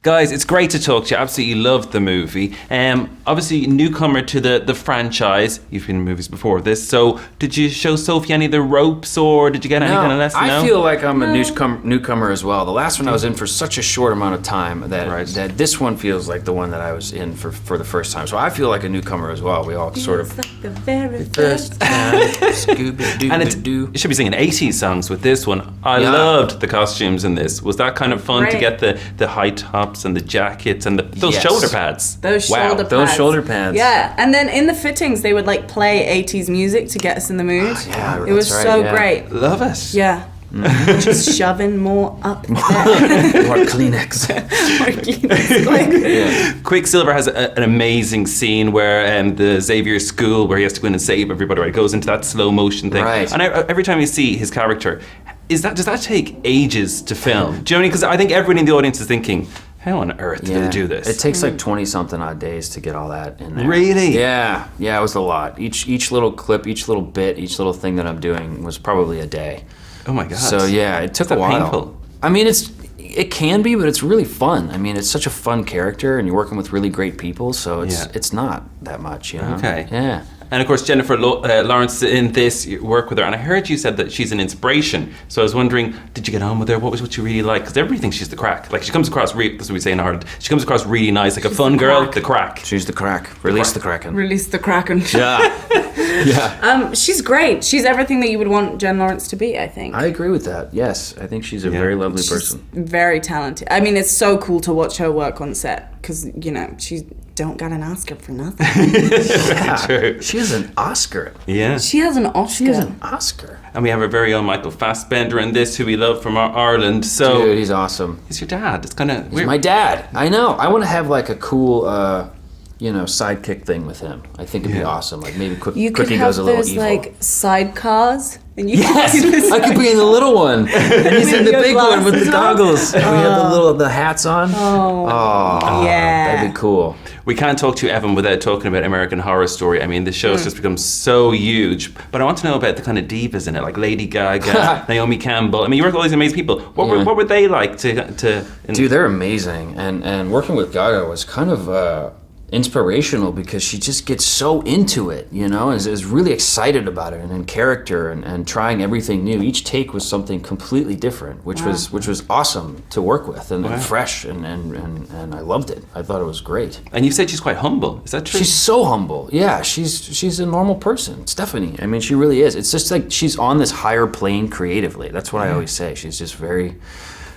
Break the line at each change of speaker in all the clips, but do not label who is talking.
Guys, it's great to talk to you. Absolutely loved the movie. Obviously, newcomer to the franchise. You've been in movies before this. So, did you show Sophie any of the ropes, or did you get any kind of lesson?
I feel like I'm a newcomer as well. The last one I was in for such a short amount of time that this one feels like the one that I was in for the first time. So I feel like a newcomer as well. We all sort of
like the very
first time. Scooby-Doo.
You should be singing 80s songs with this one. I loved the costumes in this. Was that kind of fun to get the high tops and the jackets and those shoulder pads?
Those shoulder pads.
Yeah,
and then in the fittings they would like play 80s music to get us in the mood.
Yeah,
it was so great.
Love it.
Yeah. Just shoving more up there.
More Kleenex.
Quicksilver has an amazing scene where the Xavier school where he has to go in and save everybody. Right, it goes into that slow motion thing.
Right.
And every time you see his character, does that take ages to film? Do you know what I mean? Because I think everyone in the audience is thinking, how on earth do they do this?
It takes like 20-something odd days to get all that in there.
Really?
Yeah, it was a lot. Each little clip, each little bit, each little thing that I'm doing was probably a day.
Oh my God.
So yeah, it took a while.
Painful?
I mean, it can be, but it's really fun. I mean, it's such a fun character, and you're working with really great people, so it's not that much, you know?
Okay.
Yeah.
And of course, Jennifer Lawrence in this, you work with her, and I heard you said that she's an inspiration. So I was wondering, did you get on with her? What was what you really like? Because everybody thinks she's the crack. Like she comes across, that's what we say in Ireland. She comes across really nice, like a fun girl, the crack.
She's the crack. Release the Kraken.
Release the Kraken.
Yeah.
She's great. She's everything that you would want Jen Lawrence to be, I think.
I agree with that. Yes, I think she's a very lovely person.
Very talented. I mean, it's so cool to watch her work on set because she don't got an Oscar for nothing.
True.
She has an Oscar.
Yeah.
She has an Oscar.
She has an Oscar.
And we have our very own Michael Fassbender in this, who we love from Ireland. So
dude, he's awesome.
He's your dad. It's kind of weird.
He's my dad. I know. I want to have like a cool, sidekick thing with him. I think it'd be awesome. Like maybe Quickie goes a little evil.
You could have those like sidecars. And you
I could be in the little one, and he's in the big one with the goggles. And we have the hats on.
Oh, yeah.
That'd be cool.
We can't talk to you, Evan, without talking about American Horror Story. I mean, the show's just become so huge. But I want to know about the kind of divas in it, like Lady Gaga, Naomi Campbell. I mean, you work with all these amazing people. What were they like to
Dude, they're amazing. And working with Gaga was kind of inspirational because she just gets so into it, is really excited about it and in character and trying everything new. Each take was something completely different, which was awesome to work with and fresh and I loved it. I thought it was great.
And you said she's quite humble. Is that true?
She's so humble. Yeah, she's a normal person. Stephanie. I mean, she really is. It's just like she's on this higher plane creatively. That's what I always say. She's just very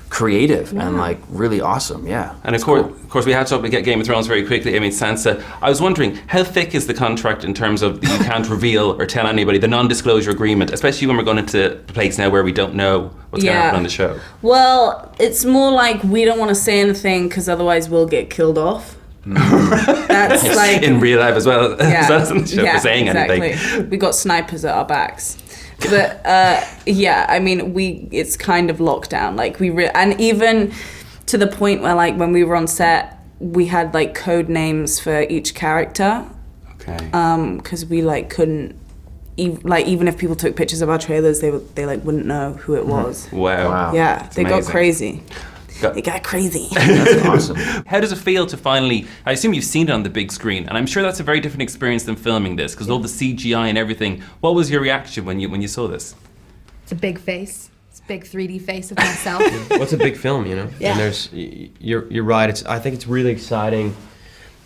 creative and like really awesome,
And of course, we had to get Game of Thrones very quickly. I mean, Sansa. I was wondering, how thick is the contract in terms of you can't reveal or tell anybody the non-disclosure agreement, especially when we're going into a place now where we don't know what's going to happen on the show?
Well, it's more like we don't want to say anything because otherwise we'll get killed off. That's like
in real life as well. As well as in the show for saying anything.
We got snipers at our backs. But I mean, it's kind of locked down. Like and even to the point where like when we were on set, we had like code names for each character.
Okay.
Because we like couldn't even if people took pictures of our trailers, they like wouldn't know who it was.
Wow.
Yeah,
That's
they
amazing.
got crazy. It got crazy.
That's awesome.
How does it feel to finally, I assume you've seen it on the big screen, and I'm sure that's a very different experience than filming this, because all the CGI and everything. What was your reaction when you saw this?
It's a big face. It's a big 3D face of myself.
What's a big film,
Yeah.
And you're right. I think it's really exciting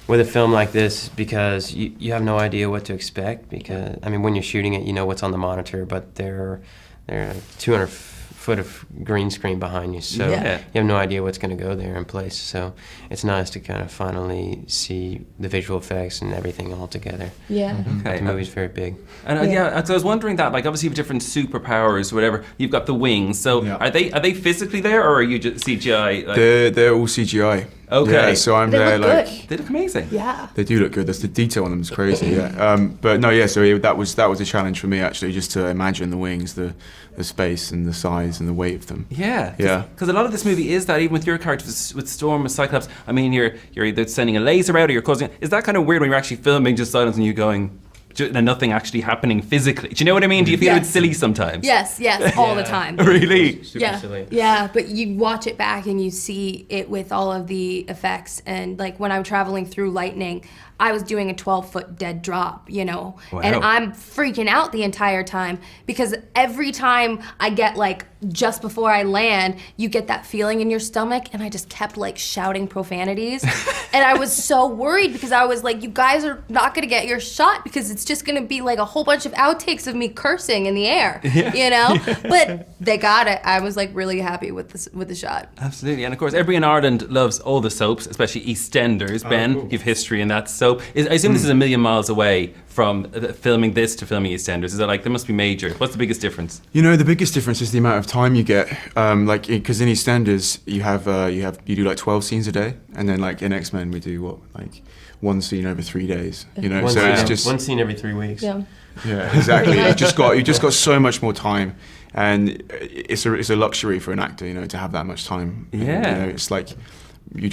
with a film like this because you have no idea what to expect, because, I mean, when you're shooting it, you know what's on the monitor, but there are 200 foot of green screen behind you, so you have no idea what's going to go there in place. So it's nice to kind of finally see the visual effects and everything all together.
Yeah.
Okay.
The movie's very big.
And so I was wondering that, like, obviously you have different superpowers or whatever. You've got the wings. So are they physically there, or are you just CGI? Like?
They're all CGI.
Okay.
Yeah, so I'm there like.
Good.
They look amazing.
Yeah.
They do look good. That's the detail on them is crazy. Yeah. But no, yeah. So that was a challenge for me actually, just to imagine the wings, the space and the size and the weight of them.
Yeah.
Yeah.
Because a lot of this movie is that, even with your characters, with Storm, with Cyclops. I mean, you're either sending a laser out or you're causing. Is that kind of weird when you're actually filming just silence and you going? and nothing actually happening physically. Do you know what I mean? Do you feel
Yes.
it's silly sometimes?
Yes, all the time.
Really?
Super silly.
Yeah, but you watch it back and you see it with all of the effects. And like when I'm traveling through lightning, I was doing a 12-foot dead drop, you know,
Wow.
and I'm freaking out the entire time because every time I get like just before I land, you get that feeling in your stomach, and I just kept like shouting profanities, and I was so worried because I was like, you guys are not gonna get your shot because it's just gonna be like a whole bunch of outtakes of me cursing in the air, you know. But they got it. I was like really happy with the shot.
Absolutely, and of course, everybody in Ireland loves all the soaps, especially EastEnders. Ben,
cool.
you've history in that soap. I assume this is a million miles away from filming this to filming EastEnders. Is that like, there must be major? What's the biggest difference?
You know, the biggest difference is the amount of time you get. Like, because in EastEnders, you do like 12 scenes a day, and then like in X-Men, we do what, like one scene over 3 days. You know,
One
so
scene,
it's just
one scene every 3 weeks.
Yeah.
yeah, exactly. You just got so much more time, and it's a luxury for an actor, you know, to have that much time. And,
Yeah.
you know, it's like you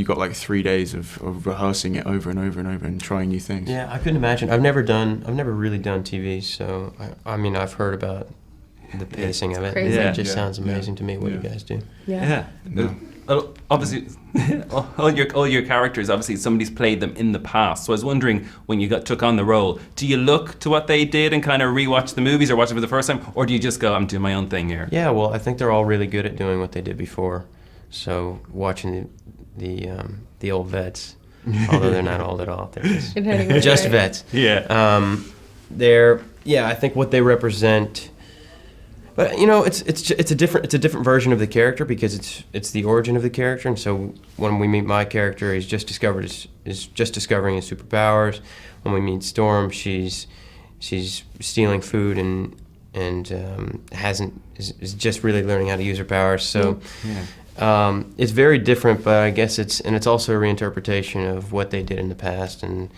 got like 3 days of rehearsing it over and over and over and trying new things.
Yeah, I couldn't imagine. I've never really done TV, so I mean, I've heard about the pacing of it.
crazy.
It just
Yeah.
sounds amazing to me what
Yeah.
you guys do.
Yeah.
No.
Obviously, all your characters, obviously, somebody's played them in the past. So I was wondering, when you took on the role, do you look to what they did and kind of rewatch the movies or watch it for the first time? Or do you just go, I'm doing my own thing here?
Yeah, well, I think they're all really good at doing what they did before. So watching the old vets, although they're not old at all, they're just vets.
Yeah.
I think what they represent. But you know, it's a different version of the character because it's the origin of the character. And so when we meet my character, he's just discovering his superpowers. When we meet Storm, she's stealing food and is just really learning how to use her powers. So it's very different, but I guess it's also a reinterpretation of what they did in the past, and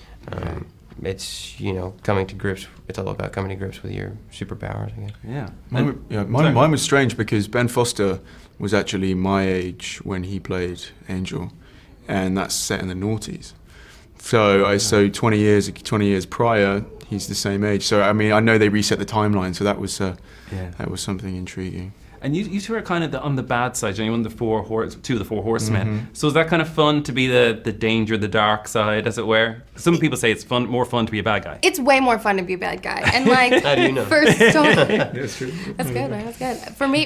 it's, you know, it's all about coming to grips with your superpowers, I guess.
Yeah.
Mine was strange because Ben Foster was actually my age when he played Angel, and that's set in the noughties. So 20 years prior, he's the same age. So I mean, I know they reset the timeline, so that was something intriguing.
And you two are kind of on the bad side, you know, two of the four horsemen. Mm-hmm. So is that kind of fun to be the danger, the dark side, as it were? Some people say it's more fun to be a bad guy.
It's way more fun to be a bad guy. And like,
How do you know?
for Storm,
That's true.
that's good, man, that's good.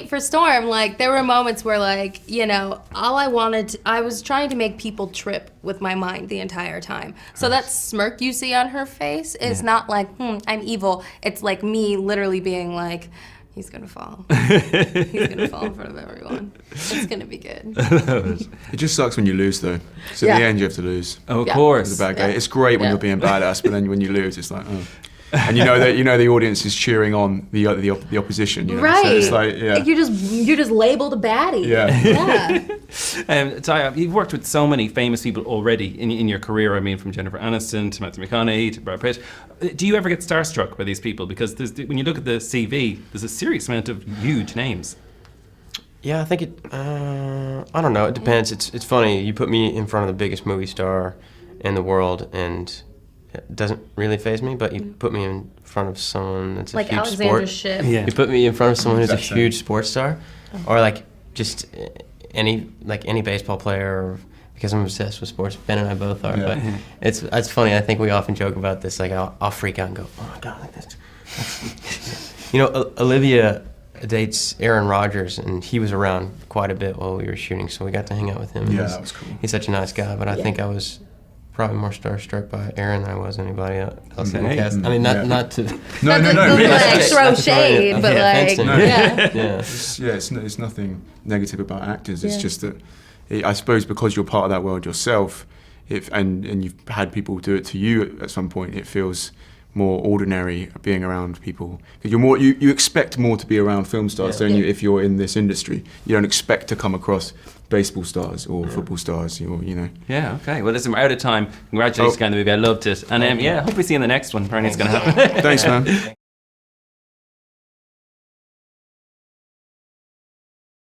For Storm, like, there were moments where, like, you know, I was trying to make people trip with my mind the entire time. So that smirk you see on her face is not like, I'm evil. It's like me literally being like, he's gonna fall. He's gonna fall in front of everyone. It's gonna be good.
It just sucks when you lose, though. So
Yeah.
at the end, you have to lose.
Oh, of
Yeah.
course.
As a bad guy,
Yeah.
it's great when
Yeah.
you're being badass, but then when you lose, it's like, oh. And you know that the audience is cheering on the opposition. You know?
Right.
So it's like, yeah.
Like you're just labeled a baddie.
Yeah.
Tye, you've worked with so many famous people already in your career. I mean, from Jennifer Aniston to Matthew McConaughey to Brad Pitt. Do you ever get starstruck by these people? Because when you look at the CV, there's a serious amount of huge names.
Yeah, I think I don't know. It depends. It's funny. You put me in front of the biggest movie star in the world, and it doesn't really faze me. But you put me in front of someone that's
Like
a huge
Alexandra
sport.
Shipp.
Yeah.
You put me in front of someone who's a
Exact same.
huge sports star, or like just any baseball player. Or, because I'm obsessed with sports. Ben and I both are.
Yeah.
But it's funny. I think we often joke about this. Like I'll freak out and go, oh my god, like this. You know, Olivia dates Aaron Rodgers, and he was around quite a bit while we were shooting, so we got to hang out with him.
Yeah, that was cool.
He's such a nice guy, but I think I was probably more starstruck by Aaron than I was anybody else in the
Okay.
cast. I mean,
Yeah.
not to.
No.
Like throw shade, but like,
fencing.
yeah.
Yeah.
It's nothing negative about actors. It's
Yeah.
just that, I suppose, because you're part of that world yourself, and you've had people do it to you at some point, it feels more ordinary being around people, because you expect more to be around film stars, don't you? If you're in this industry, you don't expect to come across baseball stars or football stars, or you know.
Yeah, okay. Well, listen, we're out of time. Congratulations again, the movie. I loved it. And I hope we see you in the next one. Apparently it's going to happen.
Thanks, man.